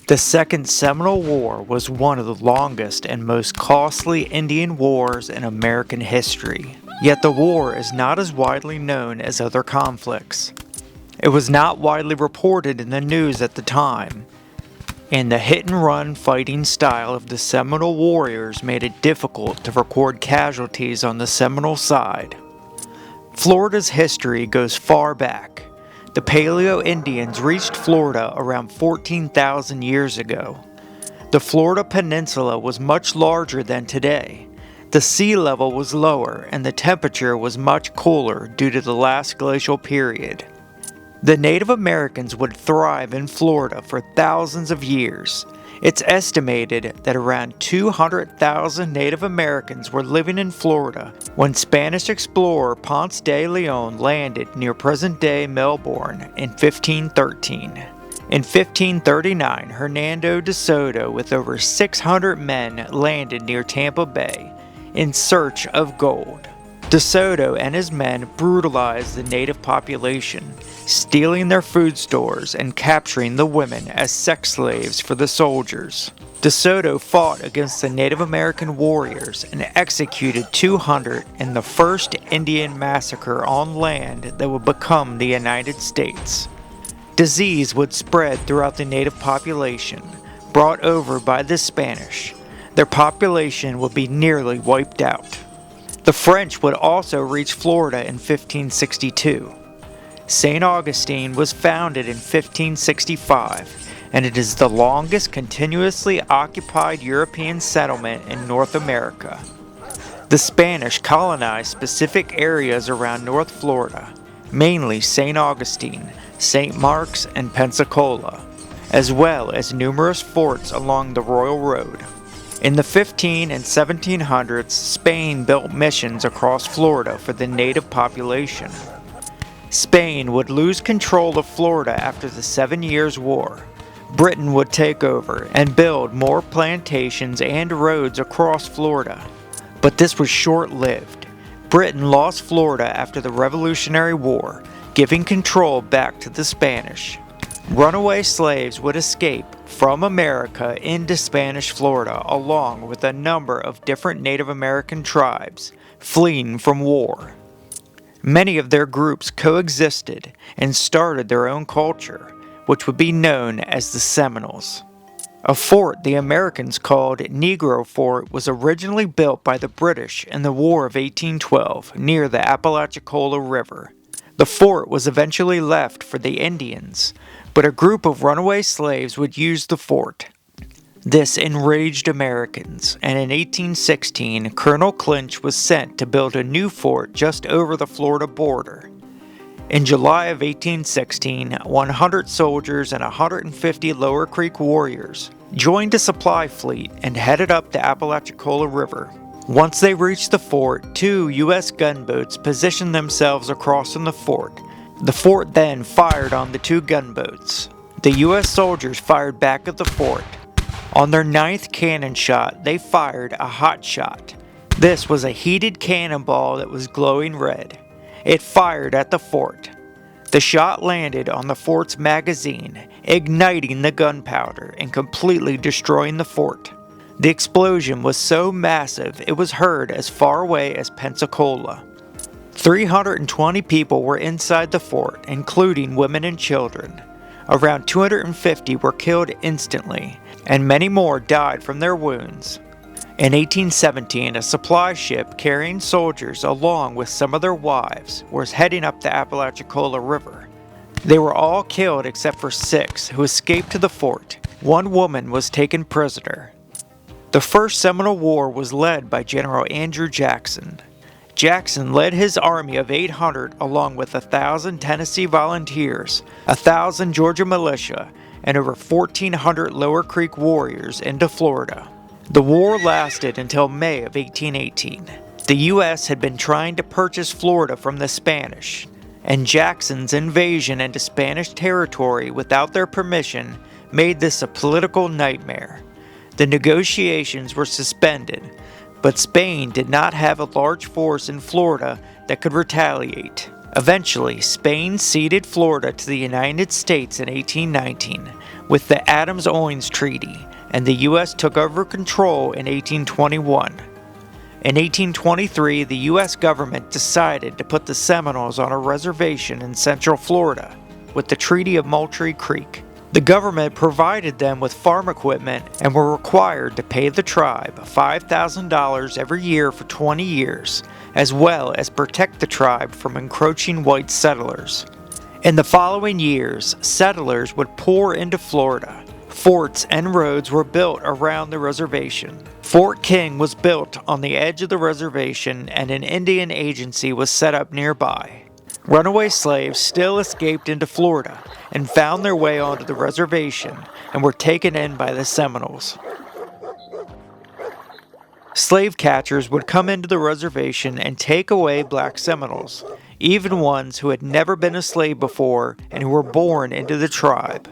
The Second Seminole War was one of the longest and most costly Indian wars in American history, yet the war is not as widely known as other conflicts. It was not widely reported in the news at the time, and the hit-and-run fighting style of the Seminole warriors made it difficult to record casualties on the Seminole side. Florida's history goes far back. The Paleo Indians reached Florida around 14,000 years ago. The Florida Peninsula was much larger than today. The sea level was lower and the temperature was much cooler due to the last glacial period. The Native Americans would thrive in Florida for thousands of years. It's estimated that around 200,000 Native Americans were living in Florida when Spanish explorer Ponce de Leon landed near present-day Melbourne in 1513. In 1539, Hernando de Soto with over 600 men landed near Tampa Bay in search of gold. De Soto and his men brutalized the native population, stealing their food stores and capturing the women as sex slaves for the soldiers. De Soto fought against the Native American warriors and executed 200 in the first Indian massacre on land that would become the United States. Disease would spread throughout the native population, brought over by the Spanish. Their population would be nearly wiped out. The French would also reach Florida in 1562. St. Augustine was founded in 1565, and it is the longest continuously occupied European settlement in North America. The Spanish colonized specific areas around North Florida, mainly St. Augustine, St. Mark's, and Pensacola, as well as numerous forts along the Royal Road. In the 1500s and 1700s, Spain built missions across Florida for the native population. Spain would lose control of Florida after the 7 Years' War. Britain would take over and build more plantations and roads across Florida. But this was short-lived. Britain lost Florida after the Revolutionary War, giving control back to the Spanish. Runaway slaves would escape from America into Spanish Florida along with a number of different Native American tribes fleeing from war. Many of their groups coexisted and started their own culture, which would be known as the Seminoles. A fort the Americans called Negro Fort was originally built by the British in the War of 1812 near the Apalachicola River. The fort was eventually left for the Indians, but a group of runaway slaves would use the fort. This enraged Americans, and in 1816, Colonel Clinch was sent to build a new fort just over the Florida border. In July of 1816, 100 soldiers and 150 Lower Creek warriors joined a supply fleet and headed up the Apalachicola River. Once they reached the fort, 2 U.S. gunboats positioned themselves across from the fort. The fort then fired on the 2 gunboats. The U.S. soldiers fired back at the fort. On their 9th cannon shot, they fired a hot shot. This was a heated cannonball that was glowing red. It fired at the fort. The shot landed on the fort's magazine, igniting the gunpowder and completely destroying the fort. The explosion was so massive it was heard as far away as Pensacola. 320 people were inside the fort, including women and children. Around 250 were killed instantly, and many more died from their wounds. In 1817, a supply ship carrying soldiers along with some of their wives was heading up the Apalachicola River. They were all killed except for 6 who escaped to the fort. 1 woman was taken prisoner. The First Seminole War was led by General Andrew Jackson. Jackson led his army of 800 along with 1,000 Tennessee volunteers, 1,000 Georgia militia, and over 1,400 Lower Creek warriors into Florida. The war lasted until May of 1818. The U.S. had been trying to purchase Florida from the Spanish, and Jackson's invasion into Spanish territory without their permission made this a political nightmare. The negotiations were suspended, but Spain did not have a large force in Florida that could retaliate. Eventually, Spain ceded Florida to the United States in 1819 with the Adams-Oins Treaty, and the U.S. took over control in 1821. In 1823, the U.S. government decided to put the Seminoles on a reservation in central Florida with the Treaty of Moultrie Creek. The government provided them with farm equipment and were required to pay the tribe $5,000 every year for 20 years, as well as protect the tribe from encroaching white settlers. In the following years, settlers would pour into Florida. Forts and roads were built around the reservation. Fort King was built on the edge of the reservation, and an Indian agency was set up nearby. Runaway slaves still escaped into Florida and found their way onto the reservation and were taken in by the Seminoles. Slave catchers would come into the reservation and take away black Seminoles, even ones who had never been a slave before and who were born into the tribe.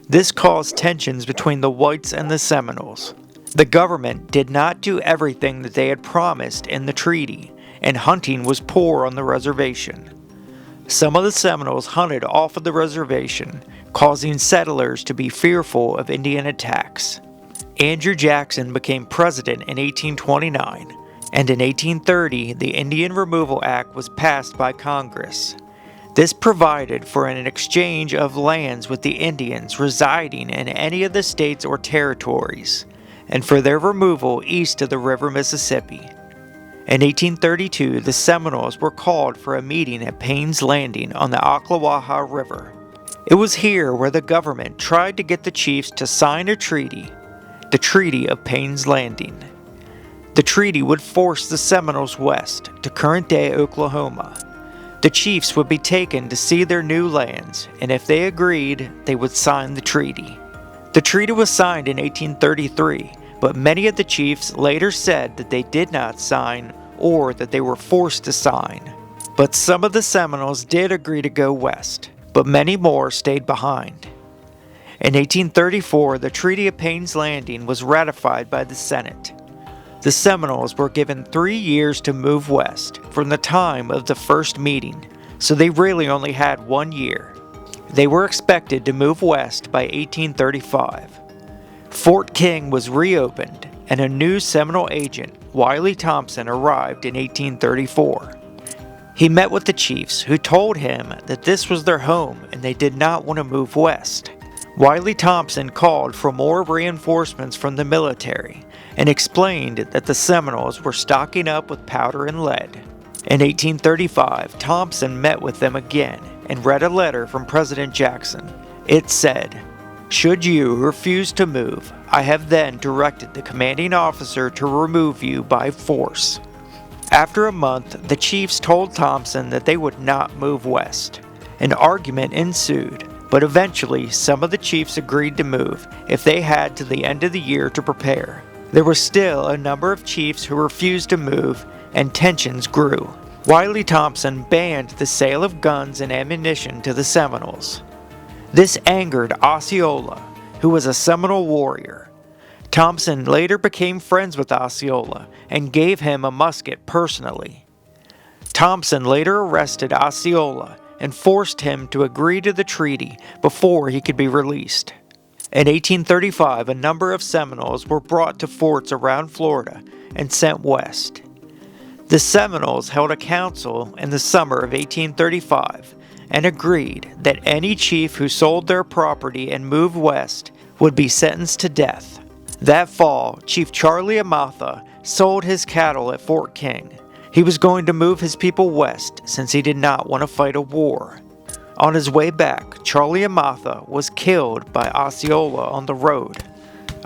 This caused tensions between the whites and the Seminoles. The government did not do everything that they had promised in the treaty, and hunting was poor on the reservation. Some of the Seminoles hunted off of the reservation, causing settlers to be fearful of Indian attacks. Andrew Jackson became president in 1829, and in 1830 the Indian Removal Act was passed by Congress. This provided for an exchange of lands with the Indians residing in any of the states or territories, and for their removal east of the River Mississippi. In 1832, the Seminoles were called for a meeting at Payne's Landing on the Ocklawaha River. It was here where the government tried to get the chiefs to sign a treaty, the Treaty of Payne's Landing. The treaty would force the Seminoles west to current-day Oklahoma. The chiefs would be taken to see their new lands, and if they agreed, they would sign the treaty. The treaty was signed in 1833, but many of the chiefs later said that they did not sign or that they were forced to sign. But some of the Seminoles did agree to go west, but many more stayed behind. In 1834, the Treaty of Payne's Landing was ratified by the Senate. The Seminoles were given 3 years to move west from the time of the first meeting, so they really only had 1 year. They were expected to move west by 1835. Fort King was reopened, and a new Seminole agent, Wiley Thompson, arrived in 1834. He met with the chiefs, who told him that this was their home and they did not want to move west. Wiley Thompson called for more reinforcements from the military and explained that the Seminoles were stocking up with powder and lead. In 1835, Thompson met with them again and read a letter from President Jackson. It said, "Should you refuse to move, I have then directed the commanding officer to remove you by force." After a month, the chiefs told Thompson that they would not move west. An argument ensued, but eventually some of the chiefs agreed to move if they had to the end of the year to prepare. There were still a number of chiefs who refused to move, and tensions grew. Wiley Thompson banned the sale of guns and ammunition to the Seminoles. This angered Osceola, who was a Seminole warrior. Thompson later became friends with Osceola and gave him a musket personally. Thompson later arrested Osceola and forced him to agree to the treaty before he could be released. In 1835, a number of Seminoles were brought to forts around Florida and sent west. The Seminoles held a council in the summer of 1835 and agreed that any chief who sold their property and moved west would be sentenced to death. That fall, Chief Charlie Amatha sold his cattle at Fort King. He was going to move his people west since he did not want to fight a war. On his way back, Charlie Amatha was killed by Osceola on the road.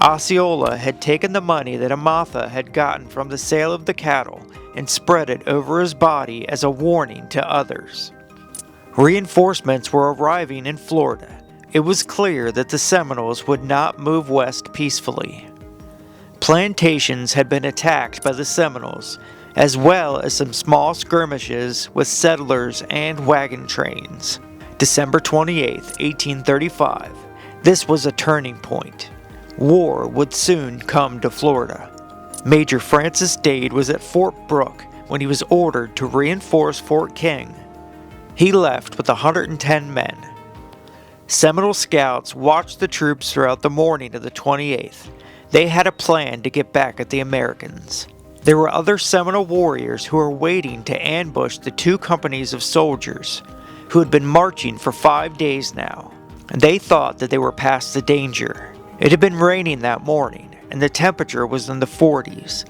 Osceola had taken the money that Amatha had gotten from the sale of the cattle and spread it over his body as a warning to others. Reinforcements were arriving in Florida. It was clear that the Seminoles would not move west peacefully. Plantations had been attacked by the Seminoles, as well as some small skirmishes with settlers and wagon trains. December 28, 1835. This was a turning point. War would soon come to Florida. Major Francis Dade was at Fort Brooke when he was ordered to reinforce Fort King. He left with 110 men. Seminole scouts watched the troops throughout the morning of the 28th. They had a plan to get back at the Americans. There were other Seminole warriors who were waiting to ambush the 2 companies of soldiers who had been marching for 5 days now, and they thought that they were past the danger. It had been raining that morning, and the temperature was in the 40s.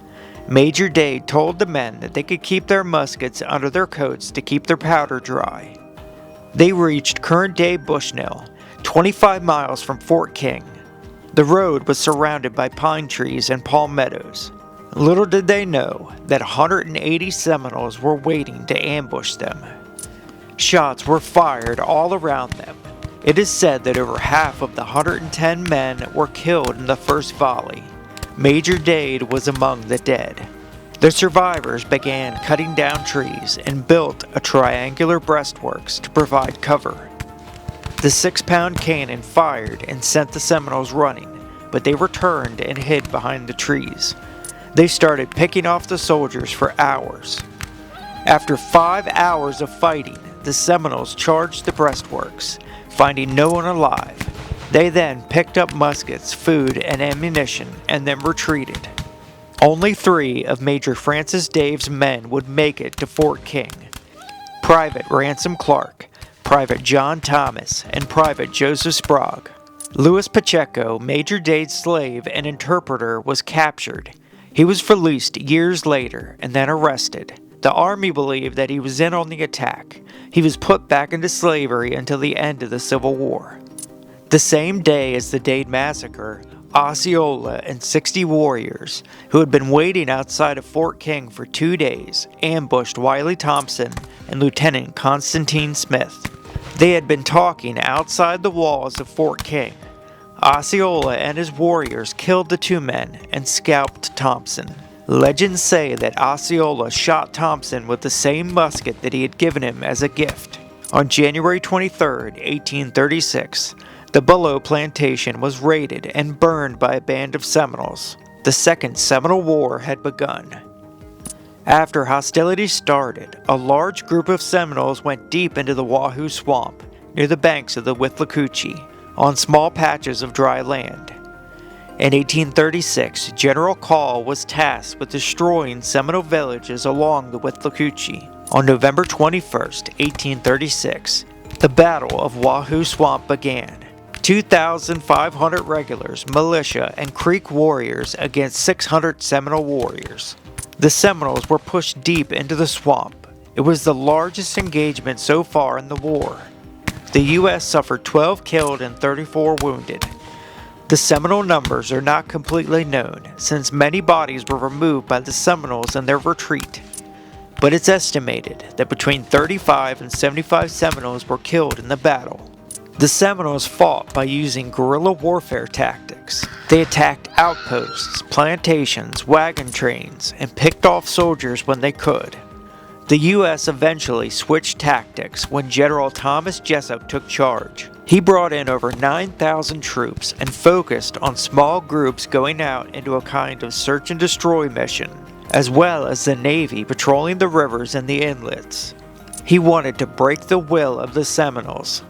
Major Dade told the men that they could keep their muskets under their coats to keep their powder dry. They reached current-day Bushnell, 25 miles from Fort King. The road was surrounded by pine trees and palm meadows. Little did they know that 180 Seminoles were waiting to ambush them. Shots were fired all around them. It is said that over half of the 110 men were killed in the first volley. Major Dade was among the dead. The survivors began cutting down trees and built a triangular breastworks to provide cover. The 6-pound cannon fired and sent the Seminoles running, but they returned and hid behind the trees. They started picking off the soldiers for hours. After 5 hours of fighting, the Seminoles charged the breastworks, finding no one alive. They then picked up muskets, food, and ammunition, and then retreated. Only 3 of Major Francis Dave's men would make it to Fort King: Private Ransom Clark, Private John Thomas, and Private Joseph Sprague. Louis Pacheco, Major Dade's slave and interpreter, was captured. He was released years later and then arrested. The army believed that he was in on the attack. He was put back into slavery until the end of the Civil War. The same day as the Dade Massacre, Osceola and 60 warriors, who had been waiting outside of Fort King for 2 days, ambushed Wiley Thompson and Lieutenant Constantine Smith. They had been talking outside the walls of Fort King. Osceola and his warriors killed the 2 men and scalped Thompson. Legends say that Osceola shot Thompson with the same musket that he had given him as a gift. On January 23, 1836, the Paleo plantation was raided and burned by a band of Seminoles. The Second Seminole War had begun. After hostilities started, a large group of Seminoles went deep into the Wahoo swamp near the banks of the Withlacoochee, on small patches of dry land. In 1836, General Call was tasked with destroying Seminole villages along the Withlacoochee. On November 21, 1836, the Battle of Wahoo Swamp began. 2,500 regulars, militia, and Creek warriors against 600 Seminole warriors. The Seminoles were pushed deep into the swamp. It was the largest engagement so far in the war. The U.S. suffered 12 killed and 34 wounded. The Seminole numbers are not completely known, since many bodies were removed by the Seminoles in their retreat. But it's estimated that between 35 and 75 Seminoles were killed in the battle. The Seminoles fought by using guerrilla warfare tactics. They attacked outposts, plantations, wagon trains, and picked off soldiers when they could. The U.S. eventually switched tactics when General Thomas Jessup took charge. He brought in over 9,000 troops and focused on small groups going out into a kind of search and destroy mission, as well as the Navy patrolling the rivers and the inlets. He wanted to break the will of the Seminoles.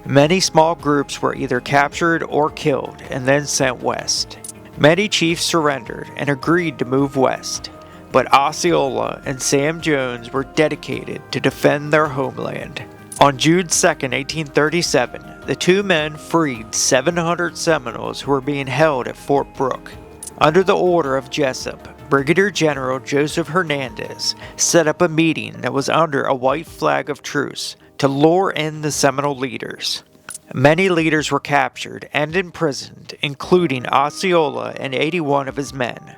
Many small groups were either captured or killed and then sent west. Many chiefs surrendered and agreed to move west, but Osceola and Sam Jones were dedicated to defend their homeland. On June 2, 1837, the 2 men freed 700 Seminoles who were being held at Fort Brooke. Under the order of Jessup, Brigadier General Joseph Hernandez set up a meeting that was under a white flag of truce to lure in the Seminole leaders. Many leaders were captured and imprisoned, including Osceola and 81 of his men.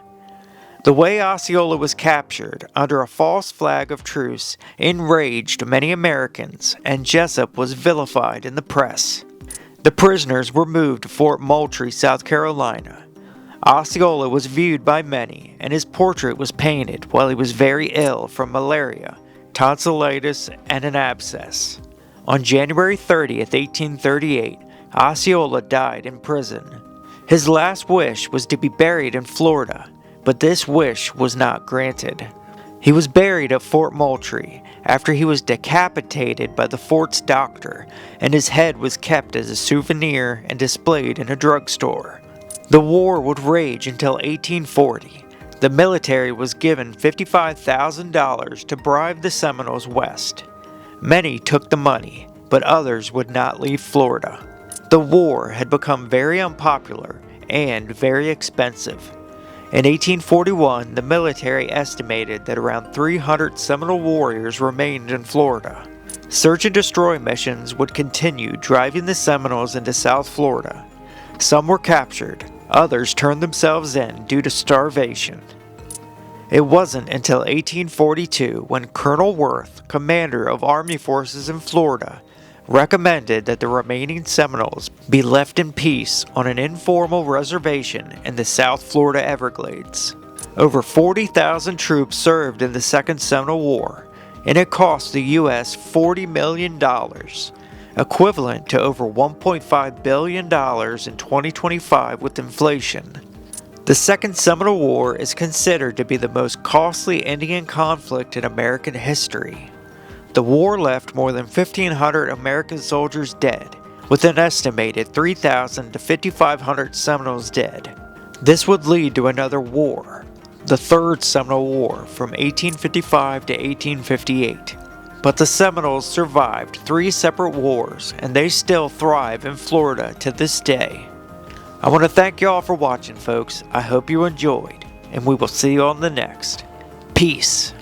The way Osceola was captured under a false flag of truce enraged many Americans, and Jessup was vilified in the press. The prisoners were moved to Fort Moultrie, South Carolina. Osceola was viewed by many, and his portrait was painted while he was very ill from malaria, tonsillitis, and an abscess. On January 30, 1838, Osceola died in prison. His last wish was to be buried in Florida, but this wish was not granted. He was buried at Fort Moultrie after he was decapitated by the fort's doctor, and his head was kept as a souvenir and displayed in a drugstore. The war would rage until 1840. The military was given $55,000 to bribe the Seminoles west. Many took the money, but others would not leave Florida. The war had become very unpopular and very expensive. In 1841, the military estimated that around 300 Seminole warriors remained in Florida. Search and destroy missions would continue driving the Seminoles into South Florida. Some were captured, others turned themselves in due to starvation. It wasn't until 1842 when Colonel Worth, commander of Army forces in Florida, recommended that the remaining Seminoles be left in peace on an informal reservation in the South Florida Everglades. Over 40,000 troops served in the Second Seminole War, and it cost the U.S. $40 million, equivalent to over $1.5 billion in 2025 with inflation. The Second Seminole War is considered to be the most costly Indian conflict in American history. The war left more than 1,500 American soldiers dead, with an estimated 3,000 to 5,500 Seminoles dead. This would lead to another war, the Third Seminole War from 1855 to 1858. But the Seminoles survived 3 separate wars, and they still thrive in Florida to this day. I want to thank y'all for watching, folks. I hope you enjoyed, and we will see you on the next. Peace.